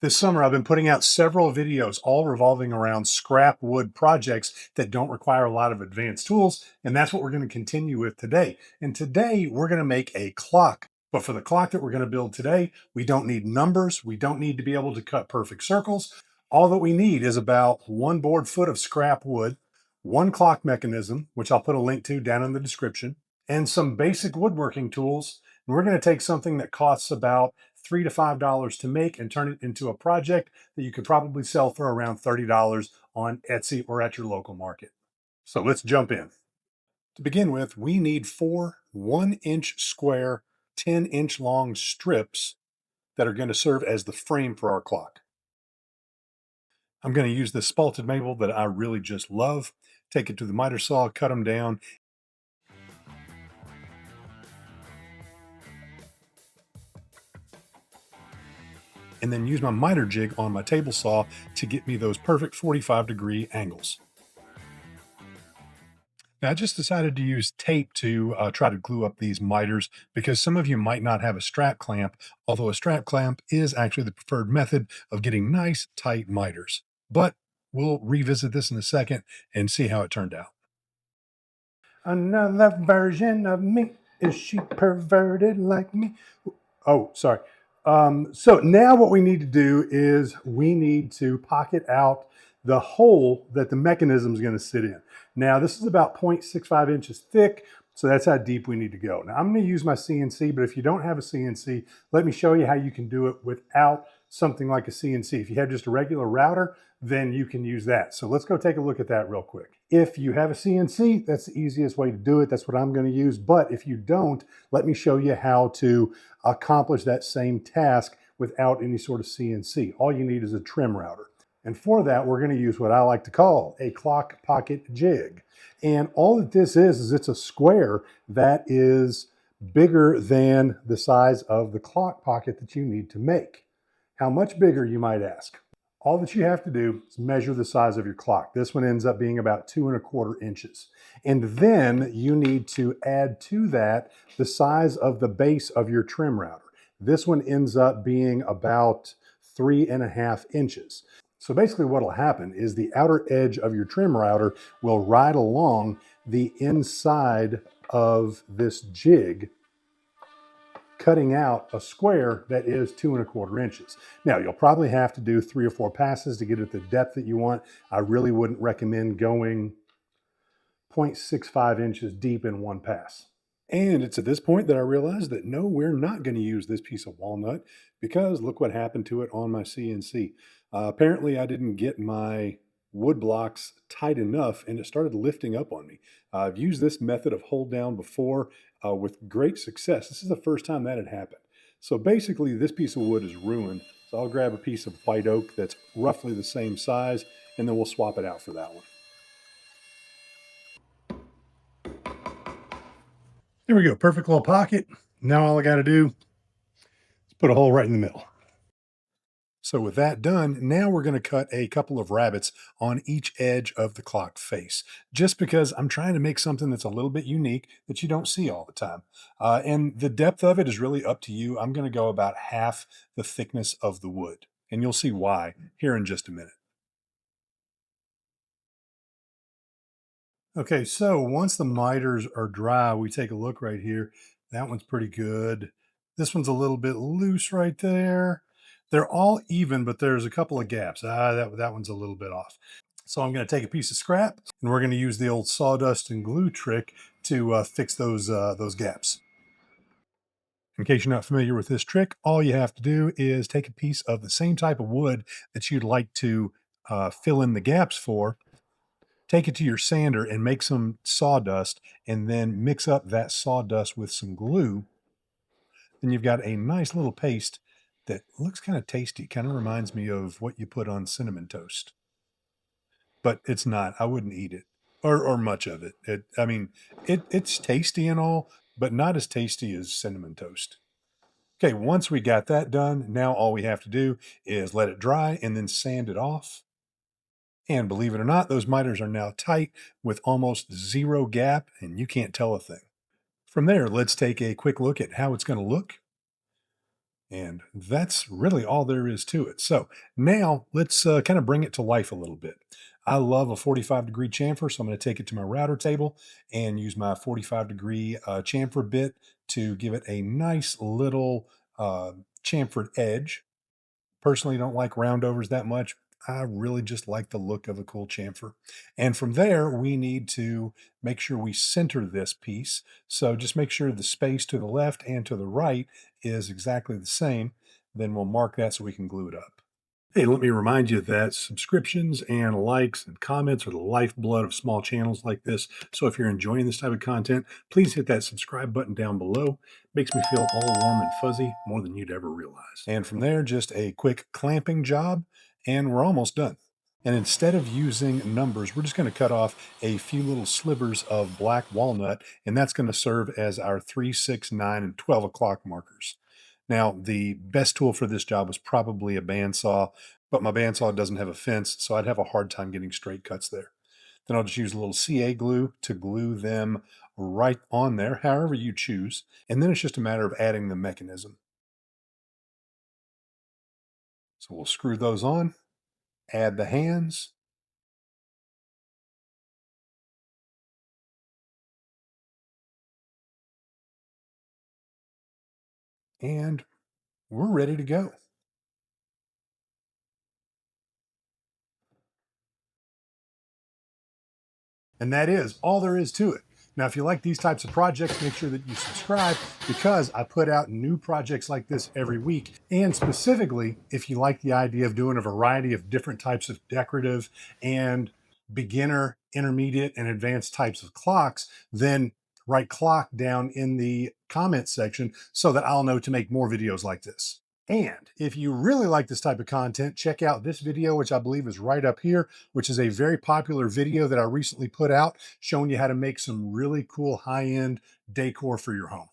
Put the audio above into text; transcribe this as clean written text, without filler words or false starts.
This summer, I've been putting out several videos, all revolving around scrap wood projects that don't require a lot of advanced tools. And that's what we're going to continue with today. And today, we're going to make a clock. But for the clock that we're going to build today, we don't need numbers. We don't need to be able to cut perfect circles. All that we need is about 1 board foot of scrap wood, one clock mechanism, which I'll put a link to down in the description, and some basic woodworking tools. And we're going to take something that costs about $3 to $5 to make and turn it into a project that you could probably sell for around $30 on Etsy or at your local market. So let's jump in. To begin with, we need 4 1-inch square, 10-inch long strips that are going to serve as the frame for our clock. I'm going to use this spalted maple that I really just love. Take it to the miter saw, cut them down, and then use my miter jig on my table saw to get me those perfect 45-degree angles. Now, I just decided to use tape to try to glue up these miters because some of you might not have a strap clamp, although a strap clamp is actually the preferred method of getting nice, tight miters. But we'll revisit this in a second and see how it turned out. Another version of me. Is she perverted like me? Oh, sorry. So now what we need to do is we need to pocket out the hole that the mechanism is going to sit in. Now this is about 0.65 inches thick, so that's how deep we need to go. Now I'm going to use my CNC, but if you don't have a CNC, let me show you how you can do it without something like a CNC. If you have just a regular router, then you can use that. So let's go take a look at that real quick. If you have a CNC, that's the easiest way to do it. That's what I'm going to use. But if you don't, let me show you how to accomplish that same task without any sort of CNC. All you need is a trim router. And for that, we're going to use what I like to call a clock pocket jig. And all that this is it's a square that is bigger than the size of the clock pocket that you need to make. How much bigger, you might ask? All that you have to do is measure the size of your clock. This one ends up being about 2¼ inches. And then you need to add to that the size of the base of your trim router. This one ends up being about 3½ inches. So basically what will happen is the outer edge of your trim router will ride along the inside of this jig, cutting out a square that is 2¼ inches. Now, you'll probably have to do 3 or 4 passes to get it the depth that you want. I really wouldn't recommend going 0.65 inches deep in one pass. And it's at this point that I realized that no, we're not going to use this piece of walnut because look what happened to it on my CNC. Apparently, I didn't get my wood blocks tight enough and it started lifting up on me. I've used this method of hold down before with great success. This is the first time that had happened. So basically, this piece of wood is ruined. So I'll grab a piece of white oak that's roughly the same size and then we'll swap it out for that one. There we go, perfect little pocket. Now all I got to do is put a hole right in the middle. So with that done, now we're going to cut a couple of rabbets on each edge of the clock face, just because I'm trying to make something that's a little bit unique that you don't see all the time. And the depth of it is really up to you. I'm going to go about half the thickness of the wood, and you'll see why here in just a minute. Okay, so once the miters are dry, we take a look right here. That one's pretty good. This one's a little bit loose right there. They're all even, but there's a couple of gaps. That one's a little bit off. So I'm going to take a piece of scrap, and we're going to use the old sawdust and glue trick to fix those gaps. In case you're not familiar with this trick, all you have to do is take a piece of the same type of wood that you'd like to fill in the gaps for, take it to your sander and make some sawdust, and then mix up that sawdust with some glue. Then you've got a nice little paste that looks kind of tasty. Kind of reminds me of what you put on cinnamon toast. But it's not. I wouldn't eat it or much of it. It's tasty and all, but not as tasty as cinnamon toast. Okay, once we got that done, now all we have to do is let it dry and then sand it off. And believe it or not, those miters are now tight with almost zero gap, and you can't tell a thing. From there, let's take a quick look at how it's going to look. And that's really all there is to it. So now let's kind of bring it to life a little bit. I love a 45-degree chamfer, so I'm going to take it to my router table and use my 45-degree chamfer bit to give it a nice little chamfered edge. Personally, don't like roundovers that much. I really just like the look of a cool chamfer. And from there, we need to make sure we center this piece. So just make sure the space to the left and to the right is exactly the same. Then we'll mark that so we can glue it up. Hey, let me remind you that subscriptions and likes and comments are the lifeblood of small channels like this. So if you're enjoying this type of content, please hit that subscribe button down below. Makes me feel all warm and fuzzy, more than you'd ever realize. And from there, just a quick clamping job, and we're almost done. And instead of using numbers, we're just going to cut off a few little slivers of black walnut, and that's going to serve as our 3, 6, 9, and 12 o'clock markers. Now, the best tool for this job was probably a bandsaw, but my bandsaw doesn't have a fence, so I'd have a hard time getting straight cuts there. Then I'll just use a little CA glue to glue them right on there, however you choose. And then it's just a matter of adding the mechanism. So we'll screw those on, add the hands, and we're ready to go. And that is all there is to it. Now, if you like these types of projects, make sure that you subscribe because I put out new projects like this every week. And specifically, if you like the idea of doing a variety of different types of decorative and beginner, intermediate, and advanced types of clocks, then write clock down in the comment section so that I'll know to make more videos like this. And if you really like this type of content, check out this video, which I believe is right up here, which is a very popular video that I recently put out showing you how to make some really cool high-end decor for your home.